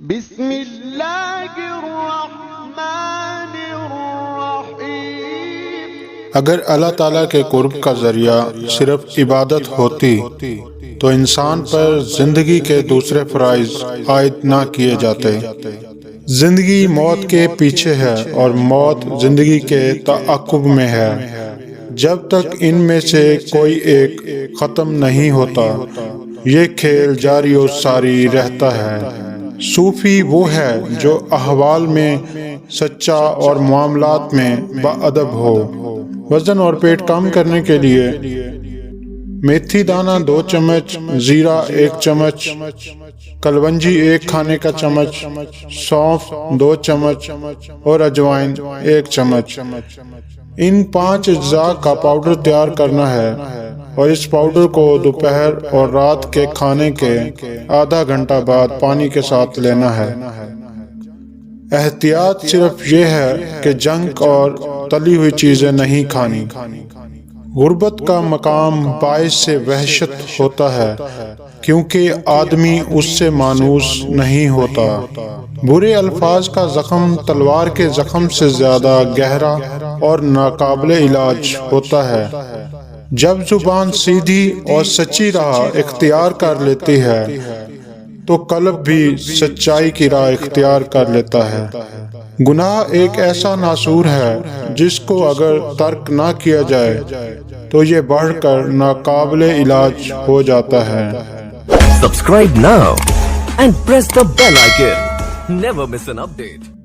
بسم اللہ الرحمن الرحیم۔ اگر اللہ تعالیٰ کے قرب کا ذریعہ صرف عبادت ہوتی تو انسان پر زندگی کے دوسرے فرائض عائد نہ کیے جاتے۔ زندگی موت کے پیچھے ہے اور موت زندگی کے تعاقب میں ہے۔ جب تک ان میں سے کوئی ایک ختم نہیں ہوتا یہ کھیل جاری و ساری رہتا ہے۔ صوفی وہ ہے جو احوال میں سچا اور معاملات میں باادب ہو۔ وزن اور پیٹ کم کرنے کے لیے میتھی دانہ 2 چمچ، زیرہ 1 چمچ، کلونجی 1 کھانے کا چمچ، سونف 2 چمچ اور اجوائن 1 چمچ۔ ان 5 اجزاء کا پاؤڈر تیار کرنا ہے اور اس پاؤڈر کو دوپہر اور رات کے کھانے کے آدھا گھنٹہ بعد پانی کے ساتھ لینا ہے۔ احتیاط صرف یہ ہے کہ جنک اور تلی ہوئی چیزیں نہیں کھانی۔ غربت کا مقام باعث سے وحشت ہوتا ہے کیونکہ آدمی اس سے مانوس نہیں ہوتا۔ برے الفاظ کا زخم تلوار کے زخم سے زیادہ گہرا اور ناقابل علاج ہوتا ہے۔ جب زبان سیدھی اور سچی راہ اختیار کر لیتی ہے تو قلب بھی سچائی کی راہ اختیار کر لیتا ہے۔ گناہ ایک ایسا ناسور ہے جس کو اگر ترک نہ کیا جائے تو یہ بڑھ کر ناقابل علاج ہو جاتا ہے۔ Subscribe now and press the bell icon. Never miss an update.